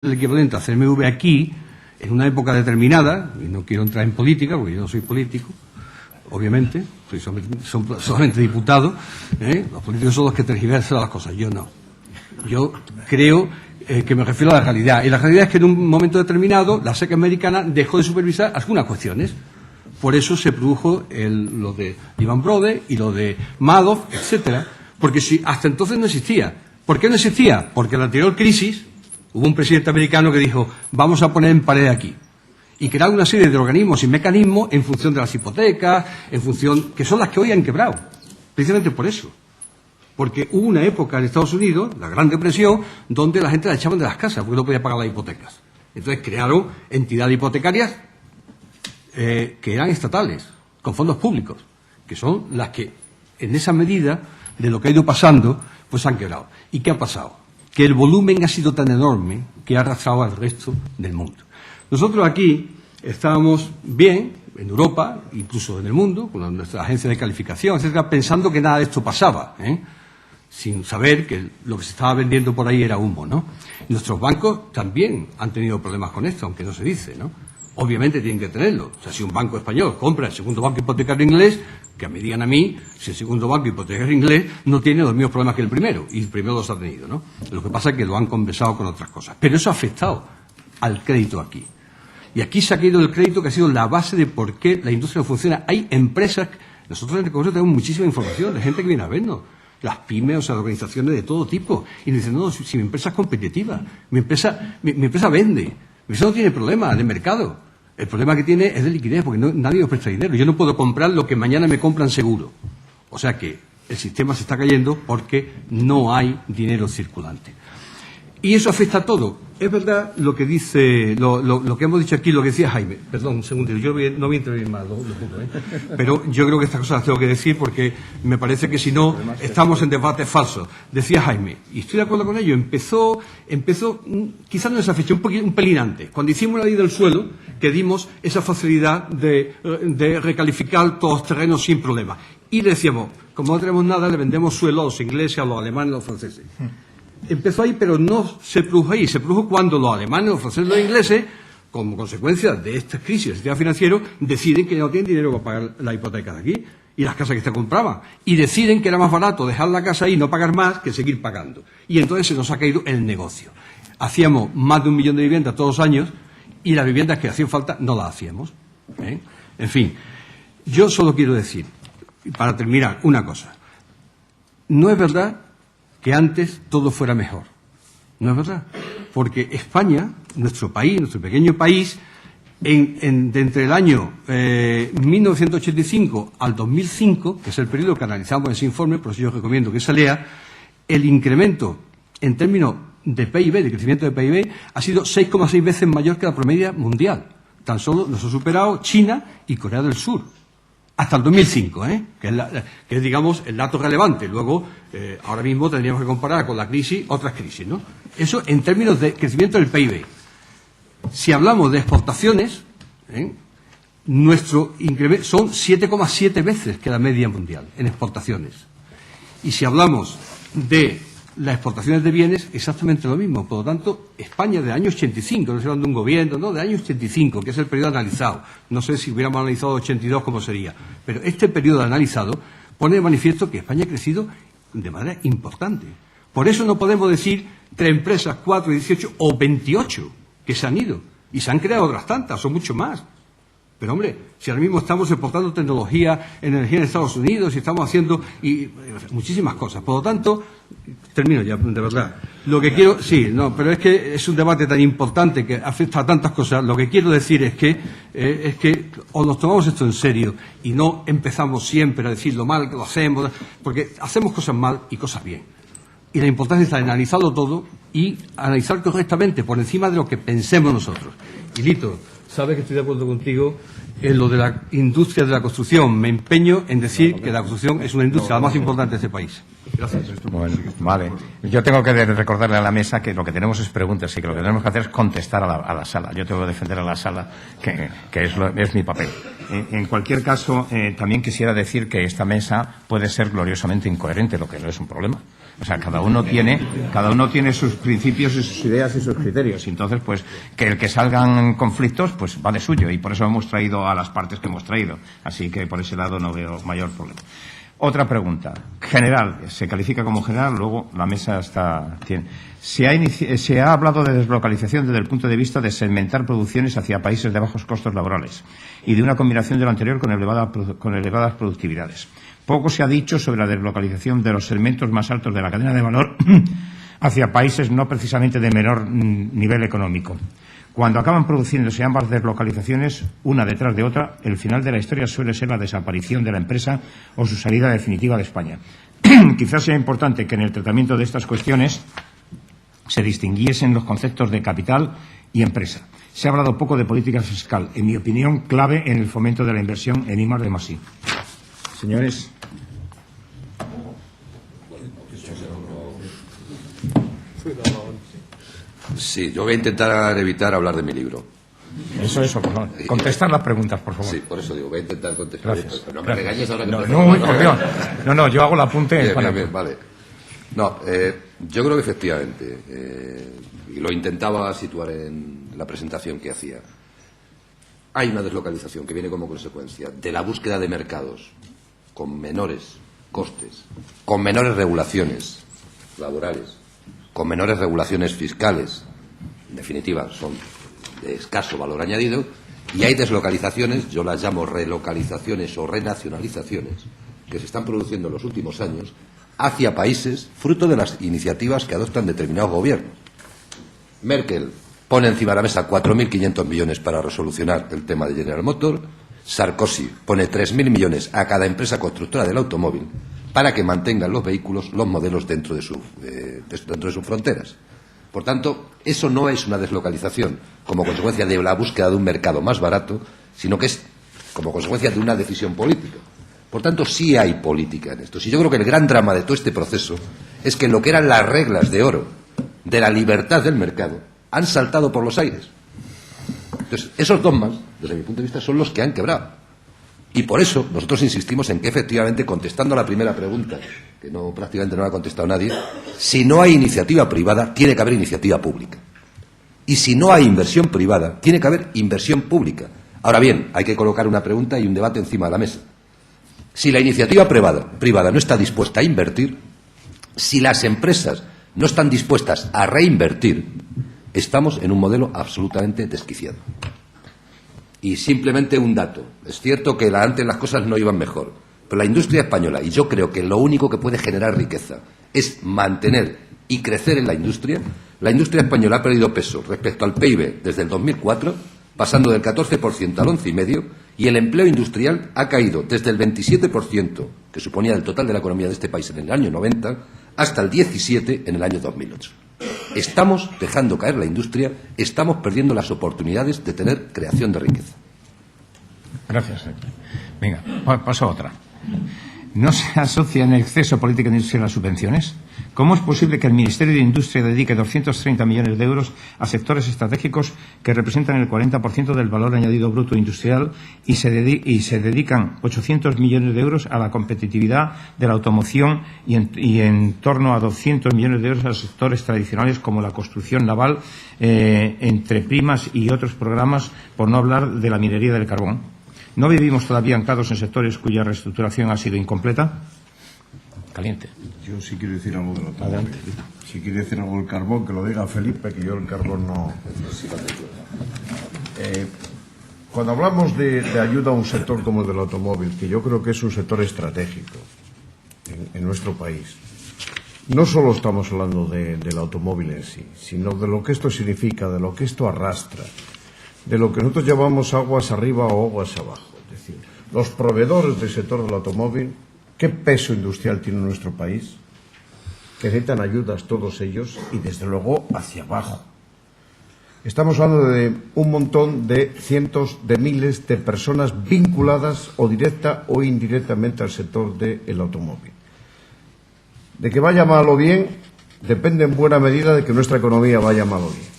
el equivalente a CNMV aquí, en una época determinada, y no quiero entrar en política, porque yo no soy político, obviamente, soy solamente diputado, los políticos son los que tergiversan las cosas, yo no. Yo creo que me refiero a la realidad, y la realidad es que en un momento determinado la SEC americana dejó de supervisar algunas cuestiones. Por eso se produjo lo de Lehman Brothers y lo de Madoff, etcétera, porque si hasta entonces no existía. ¿Por qué no existía? Porque en la anterior crisis hubo un presidente americano que dijo, vamos a poner en pared aquí. Y crear una serie de organismos y mecanismos en función de las hipotecas, en función, que son las que hoy han quebrado. Precisamente por eso. Porque hubo una época en Estados Unidos, la Gran Depresión, donde la gente la echaban de las casas porque no podía pagar las hipotecas. Entonces crearon entidades hipotecarias que eran estatales, con fondos públicos, que son las que, en esa medida de lo que ha ido pasando, pues han quebrado. ¿Y qué ha pasado? Que el volumen ha sido tan enorme que ha arrastrado al resto del mundo. Nosotros aquí estábamos bien, en Europa, incluso en el mundo, con nuestra agencia de calificación, etcétera, pensando que nada de esto pasaba, sin saber que lo que se estaba vendiendo por ahí era humo, ¿no? Y nuestros bancos también han tenido problemas con esto, aunque no se dice, ¿no? Obviamente tienen que tenerlo. O sea, si un banco español compra el segundo banco hipotecario inglés, que me digan a mí si el segundo banco hipotecario inglés no tiene los mismos problemas que el primero, y el primero los ha tenido, ¿no? Lo que pasa es que lo han compensado con otras cosas. Pero eso ha afectado al crédito aquí. Y aquí se ha caído el crédito, que ha sido la base de por qué la industria no funciona. Hay empresas, nosotros en el Congreso tenemos muchísima información de gente que viene a vernos, las pymes, o sea, organizaciones de todo tipo, y nos dicen, no, si mi empresa es competitiva, mi empresa vende, mi empresa no tiene problema de mercado. El problema que tiene es de liquidez, porque nadie os presta dinero. Yo no puedo comprar lo que mañana me compran seguro. O sea que el sistema se está cayendo porque no hay dinero circulante. Y eso afecta a todo. Es verdad lo que dice, lo que hemos dicho aquí, lo que decía Jaime. Perdón, un segundito, yo no voy a intervenir más, lo juro, pero yo creo que estas cosas las tengo que decir porque me parece que si no, estamos en debates falsos. Decía Jaime, y estoy de acuerdo con ello, empezó quizás no esa fecha, un pelín antes, cuando hicimos la ley del suelo, que dimos esa facilidad de recalificar todos los terrenos sin problema. Y decíamos, como no tenemos nada, le vendemos suelo a los ingleses, a los alemanes, a los franceses. Empezó ahí, pero no se produjo ahí. Se produjo cuando los alemanes, los franceses y los ingleses, como consecuencia de esta crisis del sistema financiero, deciden que ya no tienen dinero para pagar la hipoteca de aquí y las casas que se compraban. Y deciden que era más barato dejar la casa ahí y no pagar más que seguir pagando. Y entonces se nos ha caído el negocio. Hacíamos más de 1 millón de viviendas todos los años y las viviendas que hacían falta no las hacíamos. En fin, yo solo quiero decir, para terminar, una cosa. No es verdad que antes todo fuera mejor. No es verdad. Porque España, nuestro país, nuestro pequeño país, de entre el año 1985 al 2005, que es el periodo que analizamos en ese informe, por eso yo recomiendo que se lea, el incremento en términos de PIB, de crecimiento de PIB, ha sido 6,6 veces mayor que la promedia mundial. Tan solo nos ha superado China y Corea del Sur. Hasta el 2005, que es, digamos, el dato relevante. Luego, ahora mismo tendríamos que comparar con la crisis, otras crisis, ¿no? Eso en términos de crecimiento del PIB. Si hablamos de exportaciones, nuestro incremento son 7,7 veces que la media mundial en exportaciones. Y si hablamos de las exportaciones de bienes, exactamente lo mismo. Por lo tanto, España del año 85, no estoy hablando de un gobierno, no, del año 85, que es el periodo analizado. No sé si hubiéramos analizado 82 cómo sería, pero este periodo analizado pone de manifiesto que España ha crecido de manera importante. Por eso no podemos decir 3 empresas, 4, 18 o 28 que se han ido. Y se han creado otras tantas, o mucho más. Pero, hombre, si ahora mismo estamos exportando tecnología, energía en Estados Unidos y estamos haciendo muchísimas cosas. Por lo tanto, termino ya, de verdad. Lo que quiero, pero es que es un debate tan importante que afecta a tantas cosas. Lo que quiero decir es que o nos tomamos esto en serio y no empezamos siempre a decir lo mal que lo hacemos, porque hacemos cosas mal y cosas bien. Y la importancia está en analizarlo todo y analizar correctamente por encima de lo que pensemos nosotros. Y Lito, sabes que estoy de acuerdo contigo en lo de la industria de la construcción. Me empeño en decir que la construcción es una industria la más importante de este país. Gracias. Bueno, vale. Yo tengo que recordarle a la mesa que lo que tenemos es preguntas y que lo que tenemos que hacer es contestar a la sala. Yo tengo que defender a la sala, que es mi papel. En cualquier caso, también quisiera decir que esta mesa puede ser gloriosamente incoherente, lo que no es un problema. O sea, cada uno tiene sus principios y sus ideas y sus criterios. Y entonces, pues, que el que salgan conflictos, pues va de suyo. Y por eso hemos traído a las partes que hemos traído. Así que por ese lado no veo mayor problema. Otra pregunta. General. Se califica como general, luego la mesa tiene. Se ha hablado de deslocalización desde el punto de vista de segmentar producciones hacia países de bajos costos laborales y de una combinación de lo anterior con elevadas productividades. Poco se ha dicho sobre la deslocalización de los segmentos más altos de la cadena de valor hacia países no precisamente de menor nivel económico. Cuando acaban produciéndose ambas deslocalizaciones, una detrás de otra, el final de la historia suele ser la desaparición de la empresa o su salida definitiva de España. Quizás sea importante que en el tratamiento de estas cuestiones se distinguiesen los conceptos de capital y empresa. Se ha hablado poco de política fiscal, en mi opinión, clave en el fomento de la inversión en I+D+I. Señores. Sí, yo voy a intentar evitar hablar de mi libro. Eso, por favor. Contestar las preguntas, por favor. Sí, por eso digo, voy a intentar contestar. Gracias. Pero no me regañes ahora que No, yo hago el apunte. Bien, vale. No, yo creo que efectivamente, y lo intentaba situar en la presentación que hacía, hay una deslocalización que viene como consecuencia de la búsqueda de mercados con menores costes, con menores regulaciones laborales, con menores regulaciones fiscales, en definitiva, son de escaso valor añadido, y hay deslocalizaciones, yo las llamo relocalizaciones o renacionalizaciones, que se están produciendo en los últimos años hacia países fruto de las iniciativas que adoptan determinados gobiernos. Merkel pone encima de la mesa 4.500 millones para resolucionar el tema de General Motors. Sarkozy pone 3.000 millones a cada empresa constructora del automóvil para que mantengan los vehículos, los modelos dentro de sus fronteras. Por tanto, eso no es una deslocalización como consecuencia de la búsqueda de un mercado más barato, sino que es como consecuencia de una decisión política. Por tanto, sí hay política en esto. Si yo creo que el gran drama de todo este proceso es que lo que eran las reglas de oro de la libertad del mercado han saltado por los aires. Entonces, esos dogmas, desde mi punto de vista, son los que han quebrado. Y por eso nosotros insistimos en que, efectivamente, contestando a la primera pregunta, que prácticamente no la ha contestado nadie, si no hay iniciativa privada, tiene que haber iniciativa pública. Y si no hay inversión privada, tiene que haber inversión pública. Ahora bien, hay que colocar una pregunta y un debate encima de la mesa. Si la iniciativa privada no está dispuesta a invertir, si las empresas no están dispuestas a reinvertir, estamos en un modelo absolutamente desquiciado. Y simplemente un dato. Es cierto que antes las cosas no iban mejor, pero la industria española, y yo creo que lo único que puede generar riqueza es mantener y crecer en la industria española ha perdido peso respecto al PIB desde el 2004, pasando del 14% al 11,5%, y el empleo industrial ha caído desde el 27%, que suponía el total de la economía de este país en el año 90, hasta el 17% en el año 2008. Estamos dejando caer la industria, estamos perdiendo las oportunidades de tener creación de riqueza. Gracias. Venga, paso a otra. ¿No se asocia en exceso política industrial a las subvenciones? ¿Cómo es posible que el Ministerio de Industria dedique 230 millones de euros a sectores estratégicos que representan el 40% del valor añadido bruto industrial y se dedican 800 millones de euros a la competitividad de la automoción y en torno a 200 millones de euros a sectores tradicionales como la construcción naval, entre primas y otros programas, por no hablar de la minería del carbón? ¿No vivimos todavía anclados en sectores cuya reestructuración ha sido incompleta? Caliente. Yo sí quiero decir algo del automóvil. Si quiere decir algo del carbón, que lo diga Felipe, que yo el carbón no. Cuando hablamos de ayuda a un sector como el del automóvil, que yo creo que es un sector estratégico en nuestro país, no solo estamos hablando del automóvil en sí, sino de lo que esto significa, de lo que esto arrastra, de lo que nosotros llamamos aguas arriba o aguas abajo. Es decir, los proveedores del sector del automóvil, ¿qué peso industrial tiene nuestro país? Que necesitan ayudas todos ellos y, desde luego, hacia abajo. Estamos hablando de un montón de cientos de miles de personas vinculadas o directa o indirectamente al sector del automóvil. De que vaya mal o bien, depende en buena medida de que nuestra economía vaya mal o bien.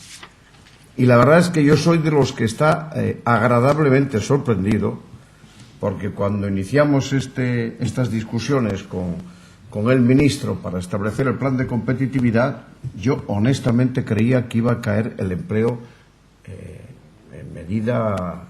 Y la verdad es que yo soy de los que está agradablemente sorprendido, porque cuando iniciamos estas discusiones con con el ministro para establecer el plan de competitividad, yo honestamente creía que iba a caer el empleo en medida